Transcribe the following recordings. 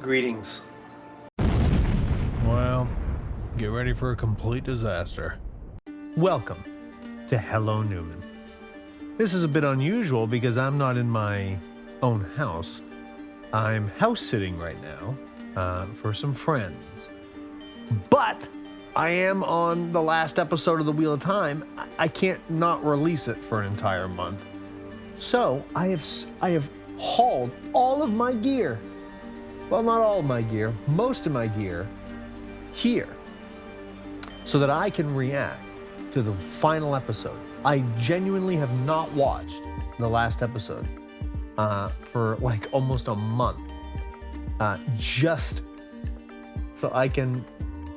Greetings. Well, get ready for a complete disaster. Welcome to Hello Newman. This is a bit unusual because I'm not in my own house. I'm house sitting right now for some friends. But I am on the last episode of The Wheel of Time. I can't not release it for an entire month. So I have hauled all of my gear. Well, not all of my gear, most of my gear here so that I can react to the final episode. I genuinely have not watched the last episode for like almost a month, just so I can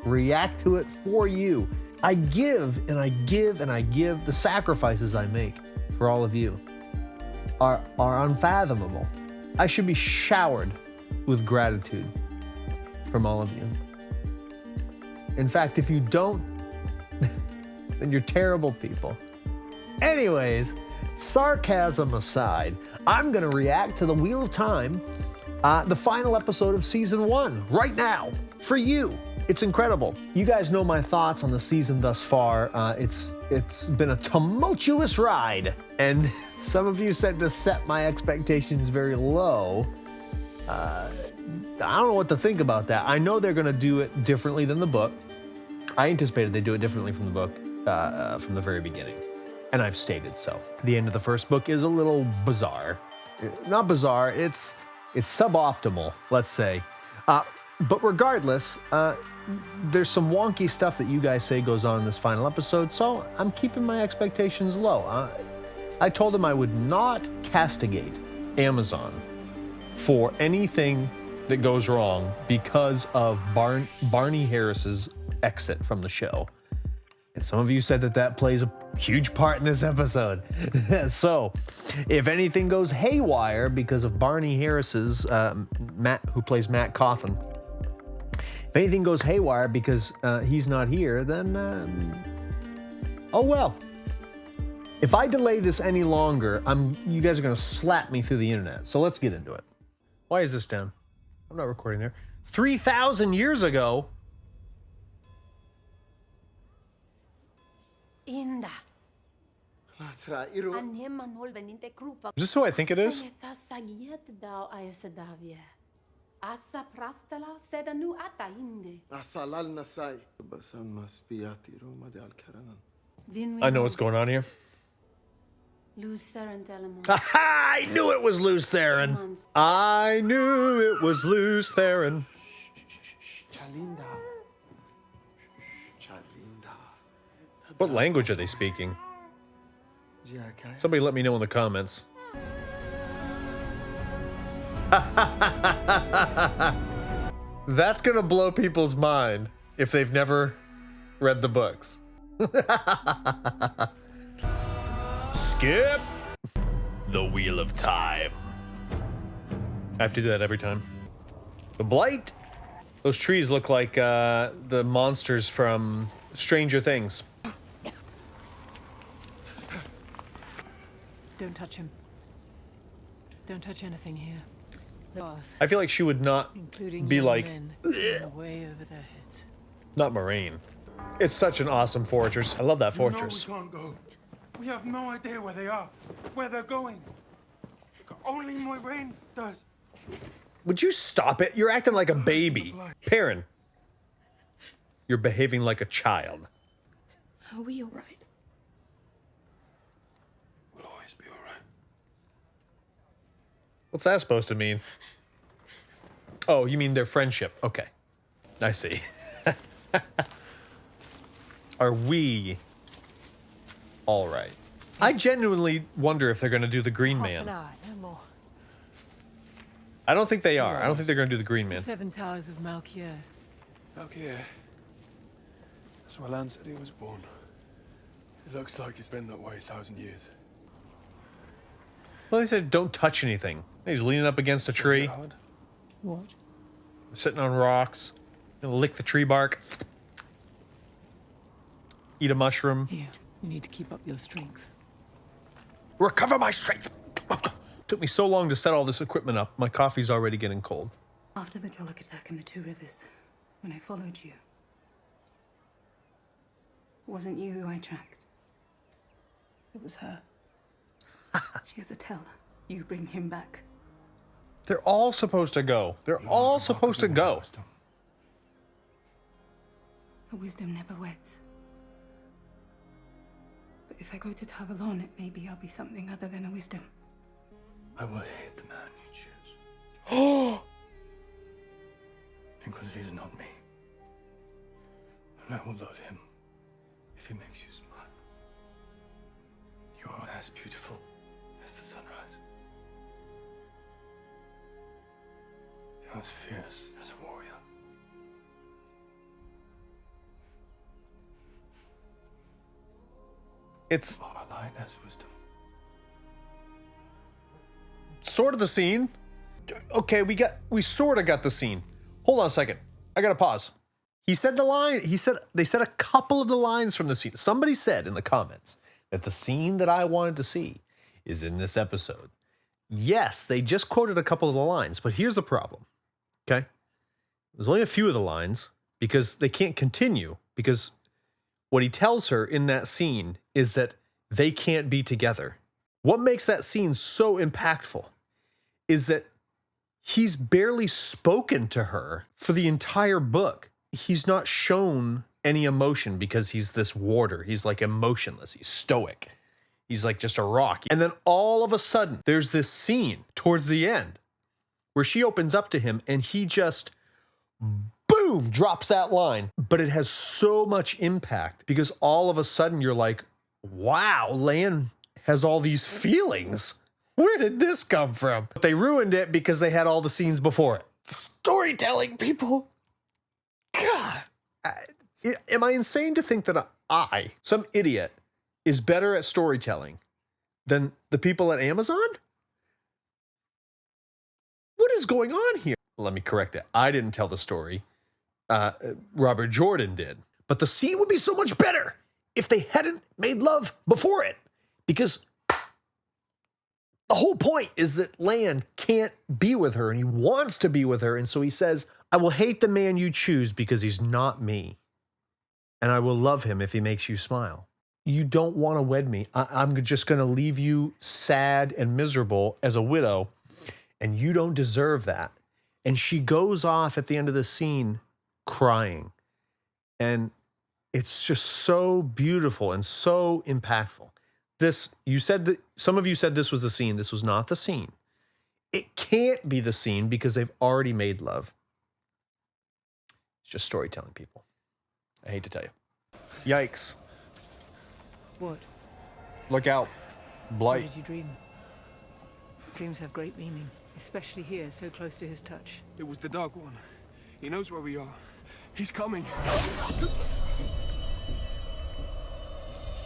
react to it for you. I give and I give and I give. The sacrifices I make for all of you are unfathomable. I should be showered with gratitude from all of you. In fact, if you don't, then you're terrible people. Anyways, sarcasm aside, I'm gonna react to The Wheel of Time, the final episode of season 1, right now, for you. It's incredible. You guys know my thoughts on the season thus far. It's been a tumultuous ride, and some of you said to set my expectations very low. I don't know what to think about that. I know they're gonna do it differently than the book. I anticipated they'd do it differently from the book, from the very beginning, and I've stated so. The end of the first book is a little bizarre. Not bizarre, it's suboptimal, let's say. But regardless, there's some wonky stuff that you guys say goes on in this final episode, so I'm keeping my expectations low. I told them I would not castigate Amazon for anything that goes wrong because of Barney Harris's exit from the show. And some of you said that plays a huge part in this episode. So, if anything goes haywire because of Barney Harris's, Matt, who plays Matt Cawthon, if anything goes haywire because he's not here, then, oh well. If I delay this any longer, you guys are gonna slap me through the internet. So let's get into it. Why is this down? I'm not recording there. 3,000 years ago. Inda. Is this who I think it is? I know what's going on here. I knew it was Lews Therin. I knew it was Lews Therin. What language are they speaking? Somebody let me know in the comments. That's gonna blow people's mind if they've never read the books. Skip The Wheel of Time. I have to do that every time. The Blight. Those trees look like the monsters from Stranger Things. Don't touch him. Don't touch anything here. I feel like she would not be like, way over their heads. Not Moraine. It's such an awesome fortress. I love that fortress. No, we can't go. We have no idea where they are, where they're going. Only Moraine does. Would you stop it? You're acting like a baby. Perrin, you're behaving like a child. Are we all right? We'll always be all right. What's that supposed to mean? Oh, you mean their friendship. Okay. I see. Are we all right? I genuinely wonder if they're going to do the Green Man. No more. I don't think they are. I don't think they're going to do the Green Man. 7 Towers of Malkier. Malkier. That's where Lan said he was born. It looks like it's been that way 1,000 years. Well, they said don't touch anything. He's leaning up against a tree, What? sitting on rocks, gonna lick the tree bark, eat a mushroom. Here, you need to keep up your strength. Recover my strength. Took me so long to set all this equipment up. My coffee's already getting cold. After the Jollik attack in the Two Rivers, when I followed you, it wasn't you who I tracked. It was her. She has a tell. You bring him back. They're all supposed to go. They're all supposed to go. A wisdom never weds. But if I go to Tarvalon, it maybe I'll be something other than a wisdom. I will hate the man you choose. Oh, Because he's not me. And I will love him if he makes you smile. You are as beautiful as the sunrise. You're as fierce as a warrior. it's Our line has wisdom. sort of the scene. Okay, we sort of got the scene. Hold on a second. I gotta pause. He said the line. They said a couple of the lines from the scene. Somebody said in the comments that the scene that I wanted to see is in this episode. Yes, they just quoted a couple of the lines, but here's the problem. Okay, there's only a few of the lines because they can't continue because what he tells her in that scene is that they can't be together. What makes that scene so impactful is that he's barely spoken to her for the entire book. He's not shown any emotion because he's this warder. He's like emotionless. He's stoic. He's like just a rock. And then all of a sudden, there's this scene towards the end where she opens up to him and he just, boom, drops that line. But it has so much impact because all of a sudden you're like, wow, Lan has all these feelings. Where did this come from? But they ruined it because they had all the scenes before it. Storytelling, people. God. Am I insane to think that I, some idiot, is better at storytelling than the people at Amazon? What is going on here? Let me correct that. I didn't tell the story. Robert Jordan did. But the scene would be so much better if they hadn't made love before it. Because the whole point is that Lan can't be with her and he wants to be with her. And so he says, I will hate the man you choose because he's not me. And I will love him if he makes you smile. You don't want to wed me. I'm just going to leave you sad and miserable as a widow. And you don't deserve that. And she goes off at the end of the scene crying. And it's just so beautiful and so impactful. You said that some of you said this was the scene. This was not the scene. It can't be the scene because they've already made love. It's just storytelling, people. I hate to tell you. Yikes. What? Look out. What Blight. did you dream? Dreams have great meaning, especially here, so close to his touch. It was the Dark One. He knows where we are. He's coming.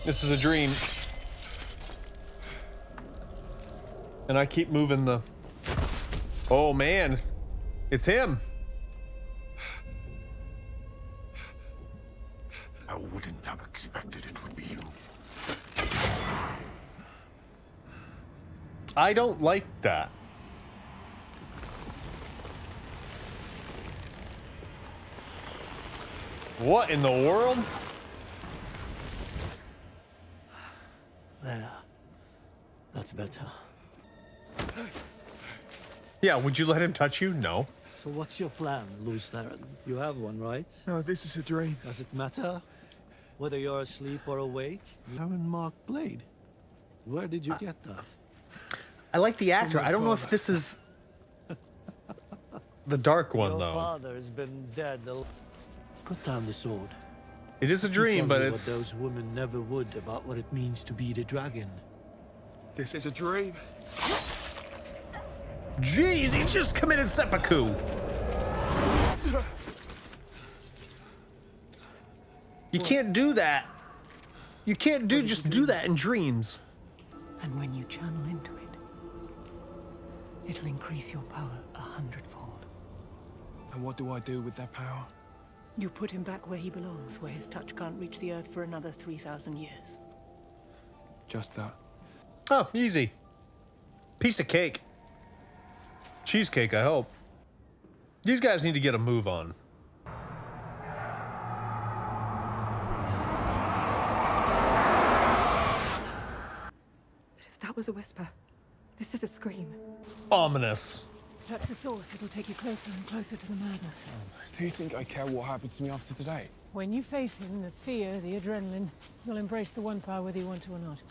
This is a dream. And I keep moving the... Oh, man. It's him. I wouldn't have expected it would be you. I don't like that. What in the world? There. That's better. Yeah, would you let him touch you? No. So what's your plan, Luis Theron? You have one, right? No, this is a dream. Does it matter? Whether you're asleep or awake? You haven't marked blade. Where did you get that? I like the actor. I don't know if this is the Dark One, Your though. father has been dead. Put down the sword. It is a He dream, tells but you it's... what those women never would about what it means to be the dragon. This is a dream. Jeez, he just committed seppuku. You can't do that. You can't just do that in dreams. And when you channel into it, it'll increase your power 100-fold. And what do I do with that power? You put him back where he belongs, where his touch can't reach the earth for another 3,000 years. Just that. Oh, easy. Piece of cake. Cheesecake, I hope. These guys need to get a move on. If that was a whisper, this is a scream. Ominous. Touch the source, it'll take you closer and closer to the madness. Do you think I care what happens to me after today? When you face him, the fear, the adrenaline, you'll embrace the one power whether you want to or not.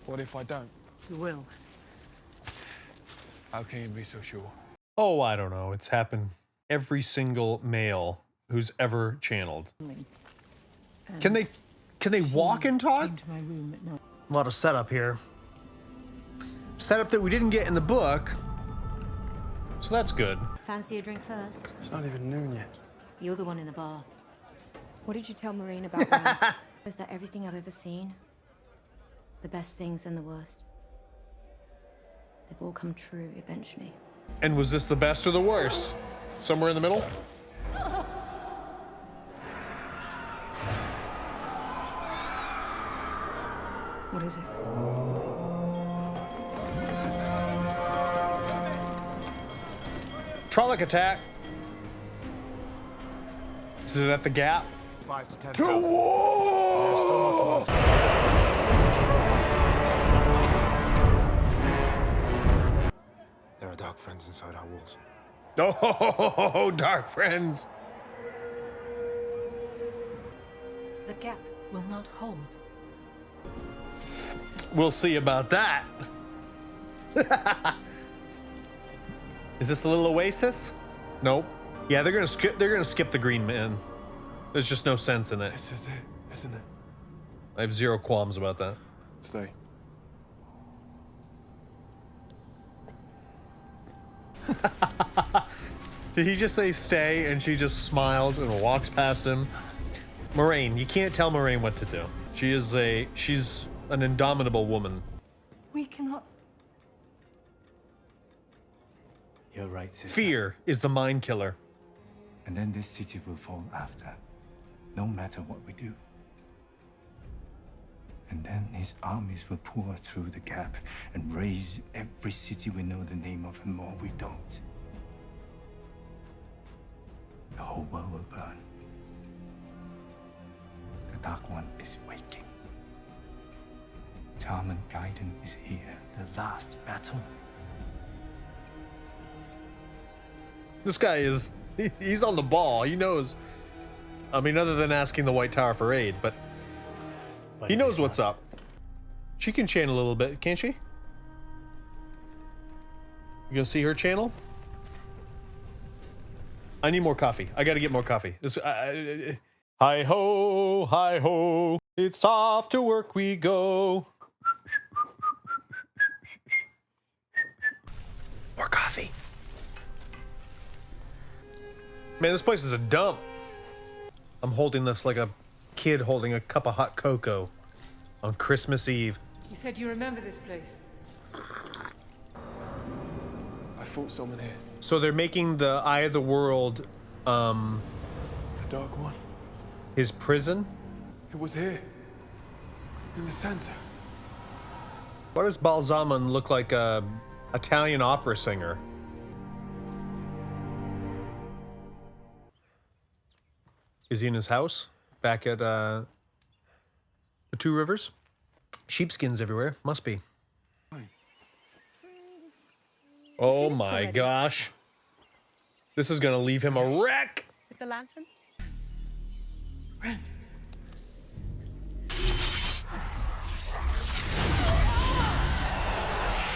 What if I don't? You will. How can you be so sure? Oh, I don't know. It's happened every single male who's ever channeled. Can they walk and talk? Into my room at night. A lot of setup here. Setup that we didn't get in the book. So that's good. Fancy a drink first? It's not even noon yet. You're the one in the bar. What did you tell Maureen about Ryan? Is that everything I've ever seen? The best things and the worst. They've all come true eventually. And was this the best or the worst? Somewhere in the middle? What is it? Trolloc attack. Is it at the gap? 5 to 10. To war! There are dark friends inside our walls. Oh, dark friends. The gap will not hold. We'll see about that. Is this a little oasis? Nope. Yeah, they're gonna skip the green man. There's just no sense in it. This is it, isn't it? I have zero qualms about that. Stay. Did he just say stay and she just smiles and walks past him? Moraine, you can't tell Moraine what to do. She's an indomitable woman. We cannot. You're right, sister. Fear is the mind killer. And then this city will fall after, no matter what we do. And then his armies will pour through the gap and raise every city we know the name of and more we don't. The whole world will burn. The Dark One is waking. Tarman Gaiden is here, the last battle. This guy he's on the ball. He knows. I mean, other than asking the White Tower for aid, but he knows what's up. She can channel a little bit, can't she? You gonna see her channel? I need more coffee. I gotta get more coffee. Hi ho, it's off to work we go. More coffee. Man, this place is a dump. I'm holding this like a kid holding a cup of hot cocoa on Christmas Eve. You said you remember this place. I fought someone here. So they're making the Eye of the World, The Dark One. his prison? It was here. In the center. Why does Balzaman look like a Italian opera singer? Is he in his house? Back at the Two Rivers? Sheepskins everywhere. Must be. Oh my gosh. This is gonna leave him a wreck! With the lantern?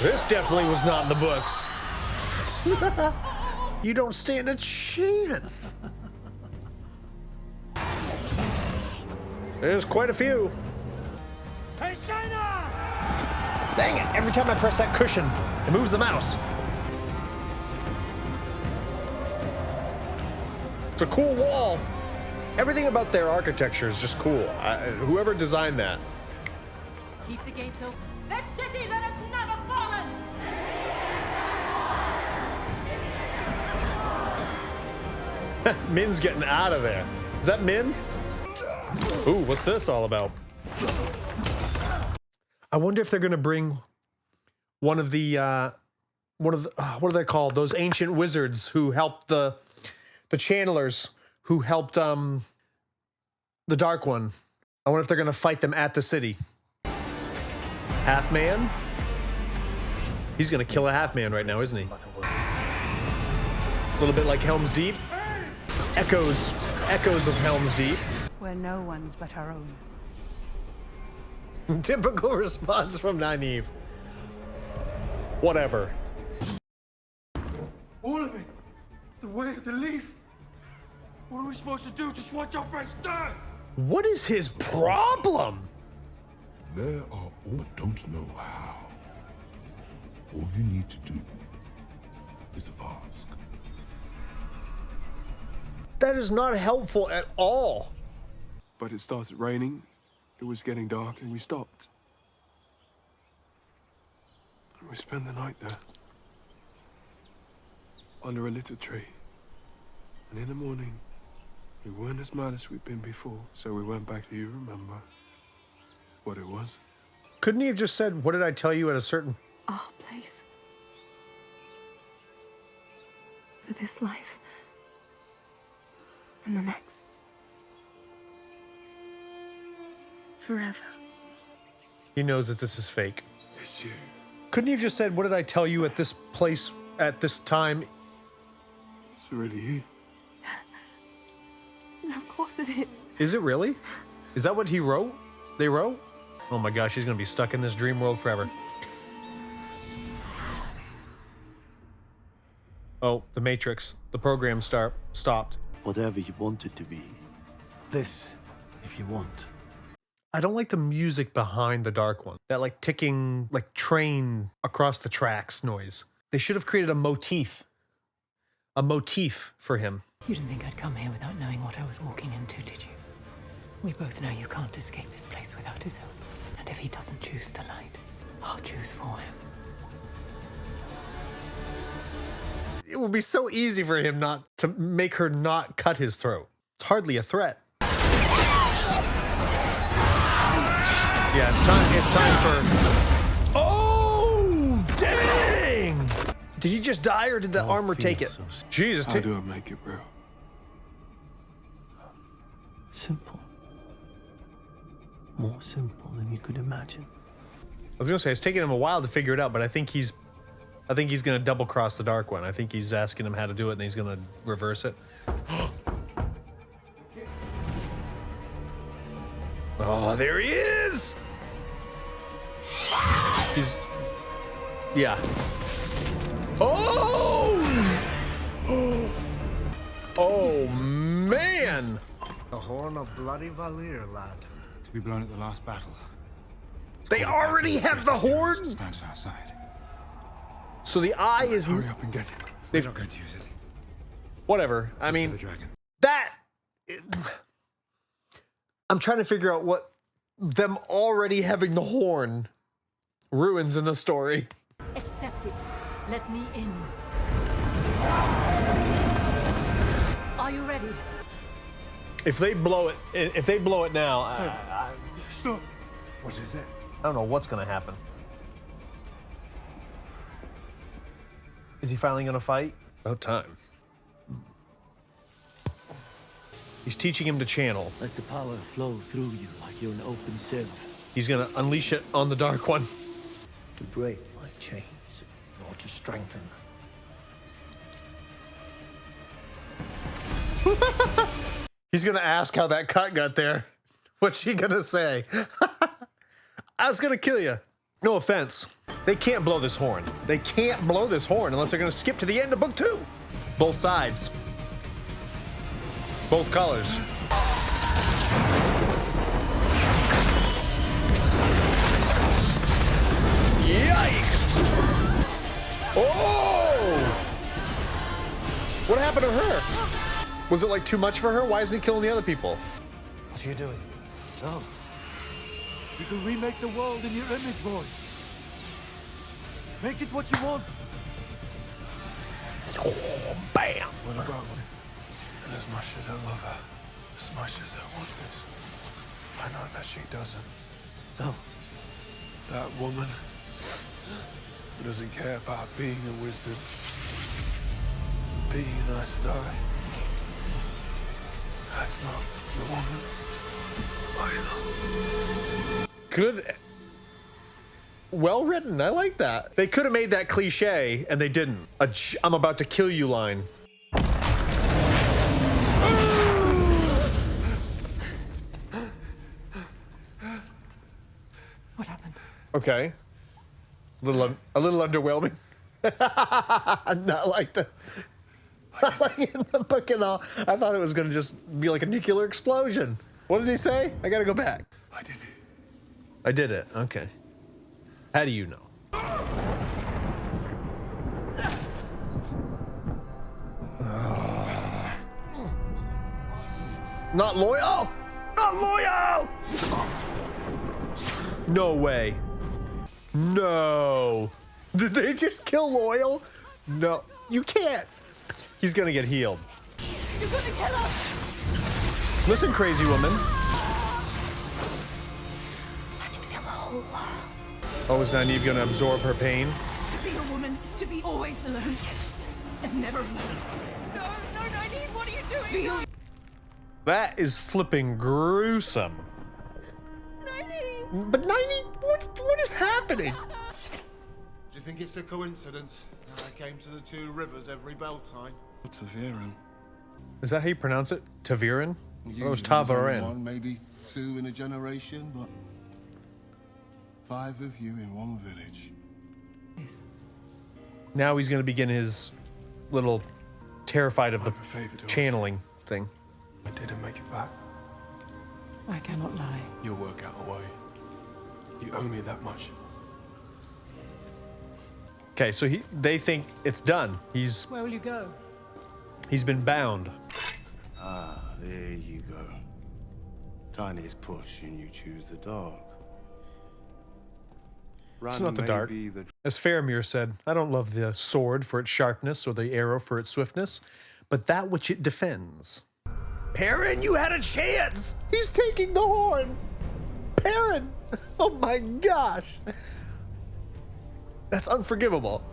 This definitely was not in the books. You don't stand a chance. There's quite a few. Hey, Shiner! Dang it, every time I press that cushion, it moves the mouse. It's a cool wall. Everything about their architecture is just cool. Whoever designed that. Keep the gates open. This city that has never fallen! Min's getting out of there. Is that Min? Ooh, what's this all about? I wonder if they're gonna bring what are they called? Those ancient wizards who helped the the channelers who helped the Dark One. I wonder if they're gonna fight them at the city. Half Man? He's gonna kill a half man right now, isn't he? A little bit like Helm's Deep. Echoes of Helm's Deep. We're no one's but our own. Typical response from Nynaeve. Whatever. All of it. The way of the leaf. What are we supposed to do? Just watch our friends die? What is his problem? There are all don't know how. All you need to do is ask. That is not helpful at all. But it started raining. It was getting dark and we stopped. And we spent the night there. Under a little tree. And in the morning, we weren't as mad as we'd been before. So we went back. Do you remember what it was? Couldn't he have just said, what did I tell you at a certain... Our place. For this life. And the next. Forever. He knows that this is fake. It's you. Couldn't he have just said, what did I tell you at this place, at this time? It's really you. Of course it is. Is it really? Is that what he wrote? They wrote? Oh my gosh, he's gonna be stuck in this dream world forever. Oh, the Matrix. The program stopped. Whatever you want it to be. This, if you want. I don't like the music behind the Dark One. That like ticking, like train across the tracks noise. They should have created a motif. A motif for him. You didn't think I'd come here without knowing what I was walking into, did you? We both know you can't escape this place without his help. And if he doesn't choose the light, I'll choose for him. It would be so easy for him not to make her not cut his throat. It's hardly a threat. Yeah, it's time for... Oh, dang! Did he just die or did the armor take it? Jesus. How do I make it real? Simple. More simple than you could imagine. I was gonna say, it's taking him a while to figure it out, but I think he's gonna double cross the Dark One. I think he's asking him how to do it and he's gonna reverse it. Oh, there he is! He's... Yeah. Oh! Oh, man! The horn of bloody Valir, lad. To be blown at the last battle. They already have the horn? Stand outside. So the eye is... Hurry up and get it. We're not going to use it. Whatever. I mean, the dragon. I'm trying to figure out what them already having the horn ruins in the story. Accept it. Let me in. Are you ready? If they blow it now, Stop. What is it? I don't know what's gonna happen. Is he finally gonna fight? About time. He's teaching him to channel. Let the power flow through you like you're an open sieve. He's gonna unleash it on the Dark One. To break my chains, or to strengthen. He's gonna ask how that cut got there. What's she gonna say? I was gonna kill you. No offense. They can't blow this horn. They can't blow this horn unless they're gonna skip to the end of book 2. Both sides. Both colors. Yikes! Oh! What happened to her? Was it like too much for her? Why isn't he killing the other people? What are you doing? No. You can remake the world in your image, boy. Make it what you want. Bam! When I got one. And as much as I love her, as much as I want this, I know that she doesn't. No. That woman who doesn't care about being a wisdom, being an Aes Sedai. That's not the woman I love. Good. Well written. I like that. They could have made that cliche, and they didn't. I'm about to kill you line. What happened? Okay. A little underwhelming. Not like the in the book and all. I thought it was gonna just be like a nuclear explosion. What did he say? I gotta go back. I did it. I did it. Okay. How do you know? Not loyal? Not loyal! No way. No. Did they just kill Loyal? No. You can't. He's gonna get healed. You're gonna kill us! Listen, crazy woman. I can feel the whole world. Oh, is Nynaeve gonna absorb her pain? To be a woman is to be always alone. And never alone. No, Nynaeve, what are you doing? That is flipping gruesome. But Nynaeve, what is happening? Do you think it's a coincidence that I came to the two rivers every bell time? Taviran. Is that how you pronounce it? Taviran? Oh, it was Usually there's only Tavarin. one, maybe two in a generation, but 5 of you in one village. Now he's gonna begin his little terrified of the channeling thing. I didn't make it back. I cannot lie. You'll work out a way. You owe me that much. Okay, so they think it's done. Where will you go? He's been bound. Ah, there you go. Tiniest push and you choose the dark. It's Run not the may dark. be the As Faramir said, I don't love the sword for its sharpness or the arrow for its swiftness, but that which it defends. Perrin, you had a chance! He's taking the horn! Perrin! Oh my gosh! That's unforgivable.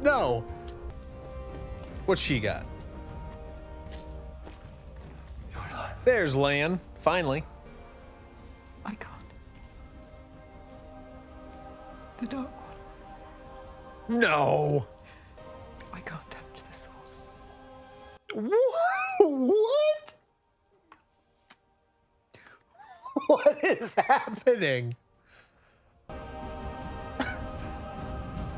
No. What's she got? There's Lan, finally. I can't. The Dark One. No. I can't touch the source. What? What is happening?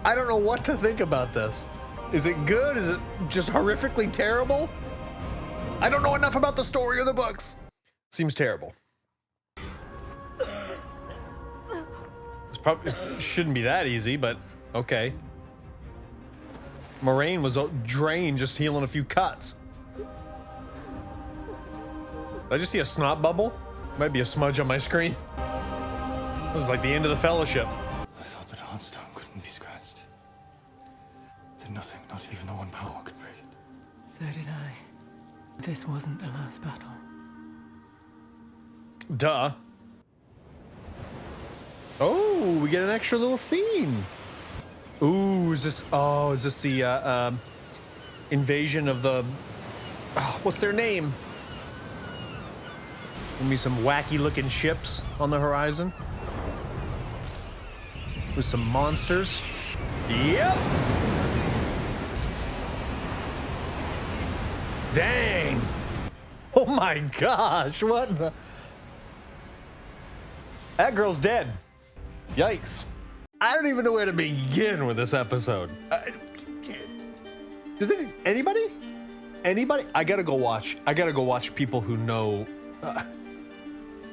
I don't know what to think about this. Is it good? Is it just horrifically terrible? I don't know enough about the story or the books. Seems terrible. It shouldn't be that easy, but okay. Moraine was drained just healing a few cuts. Did I just see a snot bubble? Might be a smudge on my screen. This is like the end of the Fellowship. I thought that Hearthstone couldn't be scratched. That nothing, not even the one power could break it. So did I. This wasn't the last battle. Duh. Oh, we get an extra little scene. Ooh, is this the invasion of the, what's their name? Give me some wacky looking ships on the horizon. With some monsters. Yep. Dang. Oh my gosh, what the? That girl's dead. Yikes. I don't even know where to begin with this episode. Does anybody? I gotta go watch people who know.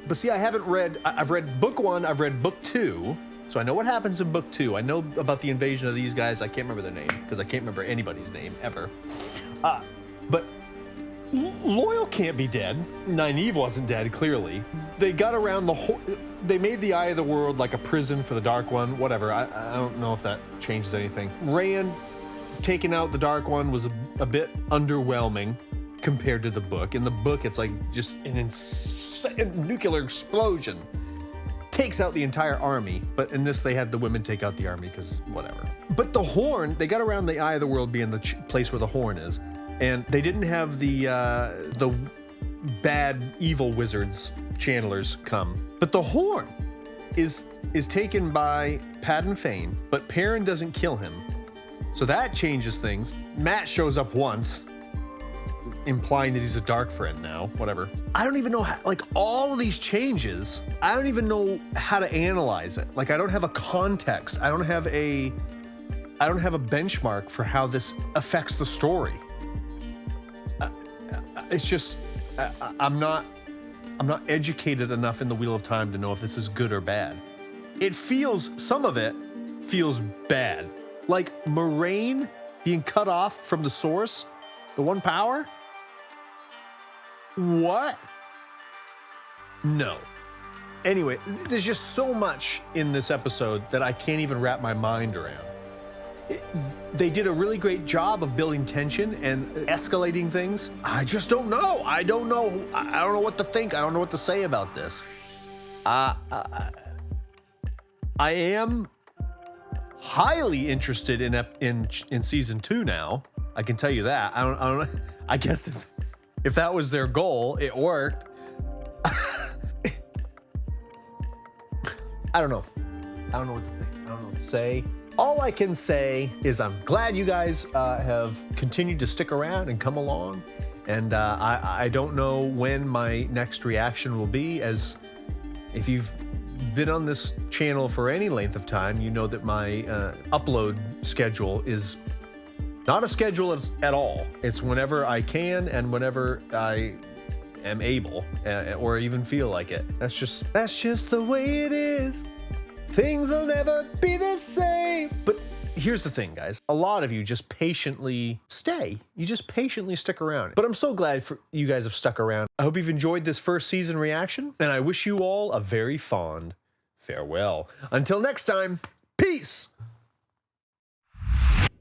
But see, I haven't read. I've read book 1. I've read book 2. So I know what happens in book 2. I know about the invasion of these guys. I can't remember their name because I can't remember anybody's name ever. But Loyal can't be dead. Nynaeve wasn't dead, clearly. They got around the whole. They made the Eye of the World like a prison for the Dark One. Whatever. I don't know if that changes anything. Rand taking out the Dark One was a bit underwhelming compared to the book. In the book, it's like just an insane nuclear explosion. Takes out the entire army, but in this they had the women take out the army because whatever. But the horn, they got around the Eye of the World being the place where the horn is. and they didn't have the bad evil wizards channelers come. But the horn is taken by Padan Fain, but Perrin doesn't kill him. So that changes things. Matt shows up once, implying that he's a dark friend now, whatever. I don't even know how, like, all of these changes, I don't even know how to analyze it. Like, I don't have a context. I don't have a benchmark for how this affects the story. It's just, I'm not educated enough in the Wheel of Time to know if this is good or bad. Some of it feels bad. Like Moraine being cut off from the source, the one power? What? No. Anyway, there's just so much in this episode that I can't even wrap my mind around. They did a really great job of building tension and escalating things. I just don't know. I don't know. I don't know what to think. I don't know what to say about this. I am highly interested in season 2 now. I can tell you that. I don't. I guess if that was their goal, it worked. I don't know. I don't know what to think. I don't know what to say. All I can say is I'm glad you guys have continued to stick around and come along. And I don't know when my next reaction will be, as if you've been on this channel for any length of time, you know that my upload schedule is not a schedule at all. It's whenever I can and whenever I am able, or even feel like it. That's just the way it is. Things will never be the same. But here's the thing, guys. A lot of you just patiently stay. You just patiently stick around. But I'm so glad you guys have stuck around. I hope you've enjoyed this first season reaction, and I wish you all a very fond farewell. Until next time, peace!